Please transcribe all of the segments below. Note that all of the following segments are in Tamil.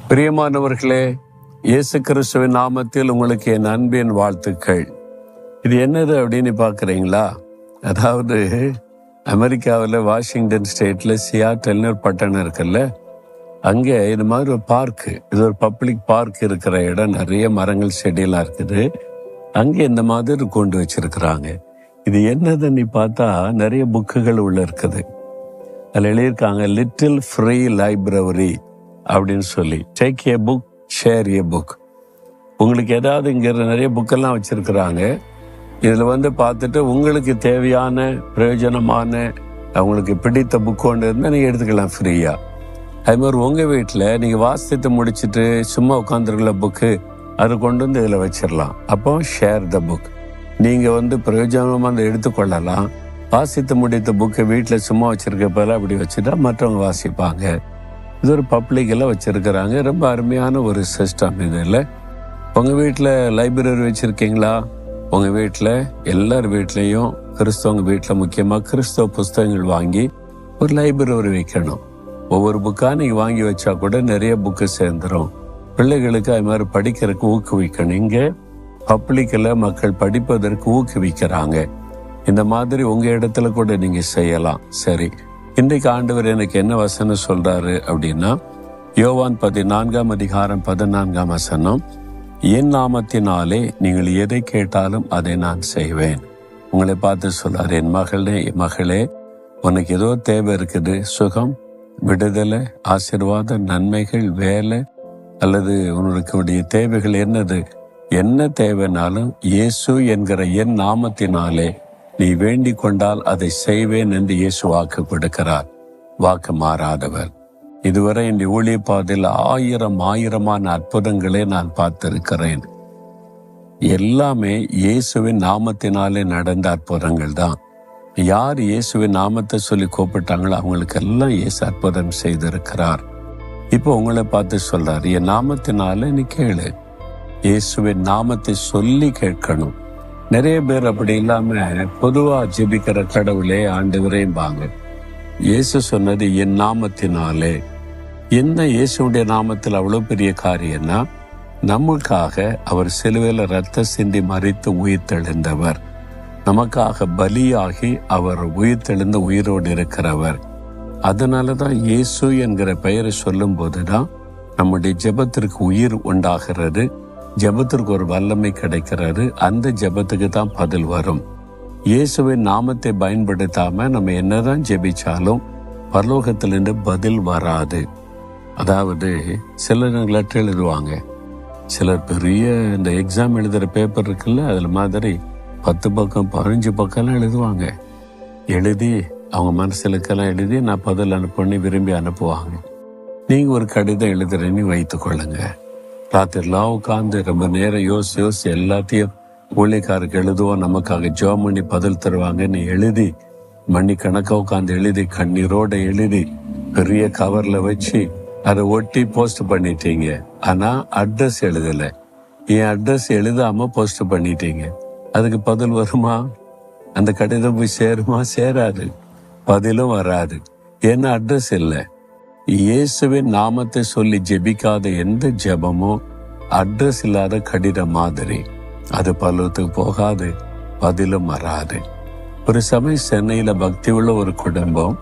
பிரியமானவர்களே, இயேசு கிறிஸ்துவின் நாமத்தில் உங்களுக்கு என் அன்பின் வாழ்த்துக்கள். இது என்னது அப்படின்னு பார்க்குறீங்களா? அதாவது அமெரிக்காவில் வாஷிங்டன் ஸ்டேட்டில் சியாட்டல்னு ஒரு பட்டணம் இருக்குல்ல, அங்கே இது மாதிரி ஒரு பார்க்கு, இது ஒரு பப்ளிக் பார்க் இருக்கிற இடம், நிறைய மரங்கள் செடியெல்லாம் இருக்குது. அங்கே இந்த மாதிரி கொண்டு வச்சிருக்கிறாங்க. இது என்னதுன்னு பார்த்தா நிறைய புக்குகள் உள்ள இருக்குது. அதில் எழுதியிருக்காங்க லிட்டில் ஃப்ரீ லைப்ரரி அப்படின்னு சொல்லி. Take a book, share A book. உங்களுக்கு ஏதாவது இங்கே நிறைய புக்கெல்லாம் வச்சிருக்கிறாங்க. இதில் பார்த்துட்டு உங்களுக்கு தேவையான பிரயோஜனமான அவங்களுக்கு பிடித்த புக் ஒன்று இருந்தால் நீங்கள் எடுத்துக்கலாம் ஃப்ரீயாக. அது மாதிரி உங்கள் வீட்டில் நீங்கள் வாசித்து முடிச்சுட்டு சும்மா உட்காந்துருக்கல புக்கு, அதை கொண்டு வந்து இதில் வச்சிடலாம். அப்போ ஷேர் த புக். நீங்கள் பிரயோஜனமாக அதை எடுத்துக்கொள்ளலாம். வாசித்து முடித்த புக்கை வீட்டில் சும்மா வச்சுருக்க போல அப்படி வச்சுட்டா மற்றவங்க வாசிப்பாங்க. இது ஒரு பப்ளிக்கில் வச்சுருக்கிறாங்க. ரொம்ப அருமையான ஒரு சிஸ்டம் இது. இல்லை, உங்கள் வீட்டில் லைப்ரரி வச்சுருக்கீங்களா? உங்கள் வீட்டில் எல்லார் வீட்லேயும் கிறிஸ்தவங்க வீட்டில் முக்கியமாக கிறிஸ்தவ புஸ்தகங்கள் வாங்கி ஒரு லைப்ரரி வைக்கணும். ஒவ்வொரு புக்காக நீங்கள் வாங்கி வச்சா கூட நிறைய புக்கு சேர்ந்துடும். பிள்ளைகளுக்கு அது மாதிரி படிக்கிறதுக்கு ஊக்குவிக்கணும். இங்கே பப்ளிக்கில் மக்கள் படிப்பதற்கு ஊக்குவிக்கிறாங்க. இந்த மாதிரி உங்கள் இடத்துல கூட நீங்கள் செய்யலாம். சரி, இன்றைக்கு ஆண்டவர் எனக்கு என்ன வசனம் சொல்றாரு அப்படின்னா, யோவான் 14:14 என் நாமத்தினாலே நீங்கள் எதை கேட்டாலும் அதை நான் செய்வேன். உங்களை பார்த்து சொல்றாரு, என் மகளே, உனக்கு ஏதோ தேவை இருக்குது, சுகம், விடுதலை, ஆசீர்வாதம், நன்மைகள், வேலை, அல்லது உன்னுடைய தேவைகள் என்னது, என்ன தேவைனாலும் இயேசு என்கிற என் நாமத்தினாலே நீ வேண்டிக் கொண்டால் அதை செய்வேன் என்று இயேசு வாக்கு கொடுக்கிறார். வாக்கு மாறாதவர். இதுவரை இந்த ஊழிய பாதையில் ஆயிரமான அற்புதங்களை நான் பார்த்திருக்கிறேன். எல்லாமே இயேசுவின் நாமத்தினாலே நடந்த அற்புதங்கள் தான். யார் இயேசுவின் நாமத்தை சொல்லி கூப்பிட்டாங்களோ அவங்களுக்கெல்லாம் இயேசு அற்புதம் செய்திருக்கிறார். இப்போ உங்களை பார்த்து சொல்றாரு, என் நாமத்தினால நீ கேளு. இயேசுவின் நாமத்தை சொல்லி கேட்கணும். நிறைய பேர் அப்படி இல்லாம பொதுவா ஜெபிக்கிற கடவுளே ஆண்டவரேம்பாங்க. இயேசு சொன்னது என் நாமத்தினாலே. என்ன இயேசுடைய நாமத்தில் அவ்வளவு பெரிய காரியம்னா, நமக்காக அவர் சிலுவையில ரத்த சிந்தி மரித்து உயிர்த்தெழுந்தவர், நமக்காக பலியாகி அவர் உயிர்த்தெழுந்து உயிரோடு இருக்கிறவர். அதனாலதான் இயேசு என்கிற பெயரை சொல்லும் போதுதான் நம்முடைய ஜெபத்திற்கு உயிர் உண்டாகிறது, ஜெபத்திற்கு ஒரு வல்லமை கிடைக்கிறது. அந்த ஜெபத்துக்கு தான் பதில் வரும். இயேசுவின் நாமத்தை பயன்படுத்தாம நம்ம என்னதான் ஜெபிச்சாலும் பரலோகத்திலிருந்து பதில் வராது. அதாவது சிலர் லெட்டர் எழுதுவாங்க, சிலர் பெரிய இந்த எக்ஸாம் எழுதுற பேப்பர் இருக்குல்ல, அதுல மாதிரி 10 பக்கம் 15 பக்கம்லாம் எழுதுவாங்க. எழுதி அவங்க மனசுலக்கெல்லாம் எழுதி நான் பதில் அனுப்பி விரும்பி அனுப்புவாங்க. நீங்க ஒரு கடிதம் எழுதுறேன்னு வைத்துக் கொள்ளுங்க. ராத்திரிலாம் உட்காந்து ரொம்ப நேரம் யோசி எல்லாத்தையும் ஊழியக்காரருக்கு எழுதுவோம், நமக்காக ஜெபம் பண்ணி பதில் தருவாங்கன்னு எழுதி மணிக்கணக்காக உட்காந்து எழுதி கண்ணீரோட எழுதி பெரிய கவர்ல வச்சு அதை ஒட்டி போஸ்ட் பண்ணிட்டீங்க. ஆனா அட்ரஸ் எழுதல. என் அட்ரஸ் எழுதாம போஸ்ட் பண்ணிட்டீங்க. அதுக்கு பதில் வருமா? அந்த கடிதம் போய் சேருமா? சேராது. பதிலும் வராது. ஏன்னா அட்ரஸ் இல்லை. இயேசுவின் நாமத்தை சொல்லி ஜெபிக்காத எந்த ஜெபமோ அட்ரஸ் இல்லாத கடிதம் மாதிரி. அது பலத்துக்கு போகாது, பதிலும் வராது. ஒரு சமயம் சென்னையில பக்தி உள்ள ஒரு குடும்பம்,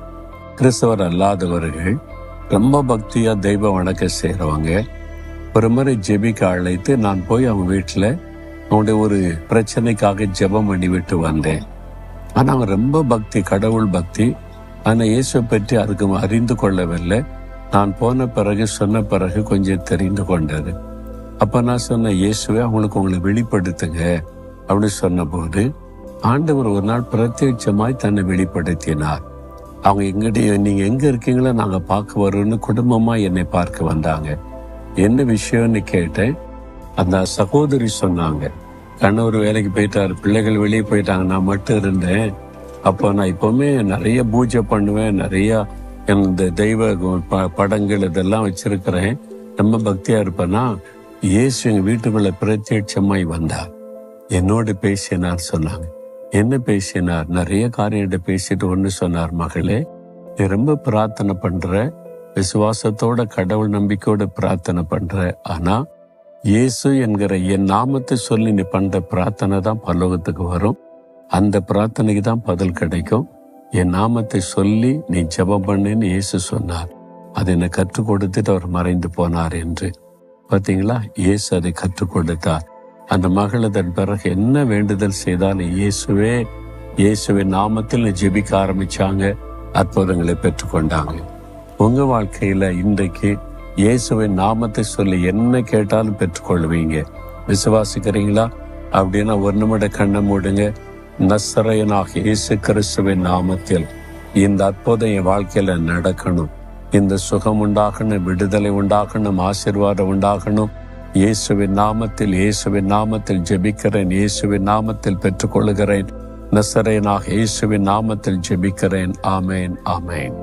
கிறிஸ்தவர் அல்லாதவர்கள், ரொம்ப பக்தியா தெய்வ வணக்கம் செய்யறவங்க, ஒரு முறை ஜெபிக்க அழைத்து நான் போய் அவங்க வீட்டுல அவனுடைய ஒரு பிரச்சனைக்காக ஜெபம் பண்ணி விட்டு வந்தேன். ஆனா அவன் ரொம்ப பக்தி, கடவுள் பக்தி. ஆனா இயேசு பற்றி அதுக்கு அறிந்து கொள்ளவில்லை. நான் போன பிறகு சொன்ன பிறகு கொஞ்சம் தெரிந்து கொண்டது. அப்ப நான் சொன்னேன், இயேசுவே அவங்களுக்கு உங்களை வெளிப்படுத்துங்க அப்படின்னு சொன்ன போது ஆண்டவர் ஒரு நாள் பிரத்யட்சமாய் தன்னை வெளிப்படுத்தினார். அவங்க நீங்க எங்க இருக்கீங்களோ நாங்க பார்க்க வரோம்னு குடும்பமா என்னை பார்க்க வந்தாங்க. என்ன விஷயம்னு கேட்டேன். அந்த சகோதரி சொன்னாங்க, கணவர் வேலைக்கு போயிட்டாரு, பிள்ளைகள் வெளியே போயிட்டாங்க, நான் மட்டும் இருந்தேன். அப்போ நான் இப்பவுமே நிறைய பூஜை பண்ணுவேன், நிறைய இந்த தெய்வ படங்கள் இதெல்லாம் வச்சிருக்கிறேன், ரொம்ப பக்தியா இருப்பேன்னா இயேசு எங்க வீட்டுக்குள்ள பிரத்யட்சமாய் வந்தார், என்னோடு பேசினார் சொன்னாங்க. என்ன பேசினார்? நிறைய காரியத்தை பேசிட்டு ஒன்று சொன்னார், மகளே, நீ ரொம்ப பிரார்த்தனை பண்ற, விசுவாசத்தோட கடவுள் நம்பிக்கையோட பிரார்த்தனை பண்ற. ஆனா இயேசு என்கிற என் நாமத்தை சொல்லி நீ பண்ற பிரார்த்தனை தான் பரலோகத்துக்கு வரும். அந்த பிரார்த்தனைக்கு தான் பதில் கிடைக்கும். என் நாமத்தை சொல்லி நீ ஜெபம் பண்ணுன்னு இயேசு சொன்னார். அதை என்னை கற்றுக் கொடுத்துட்டு அவர் மறைந்து போனார் என்று. பார்த்தீங்களா? இயேசு அதை கற்றுக் கொடுத்தார். அந்த மகள் அதன் பிறகு என்ன வேண்டுதல் செய்தாலும் இயேசுவின் நாமத்தில் ஜெபிக்க ஆரம்பிச்சாங்க. அற்புதங்களை பெற்றுக்கொண்டாங்க. உங்க வாழ்க்கையில இன்றைக்கு இயேசுவின் நாமத்தை சொல்லி என்ன கேட்டாலும் பெற்றுக்கொள்வீங்க. விசுவாசிக்கிறீங்களா? அப்படின்னா ஒரு நிமிட கண்ணை மூடுங்க. நசரேயனாகிய இயேசு கிறிஸ்துவின் நாமத்தில் இந்த அற்புதம் என் வாழ்க்கையில நடக்கணும். இந்த சுகம் உண்டாகணும், விடுதலை உண்டாகணும், ஆசீர்வாதம் உண்டாகணும். இயேசுவின் நாமத்தில் ஜெபிக்கிறேன். இயேசுவின் நாமத்தில் பெற்றுக்கொள்கிறேன். நசரேயனாகிய இயேசுவின் நாமத்தில் ஜெபிக்கிறேன். ஆமேன், ஆமேன்.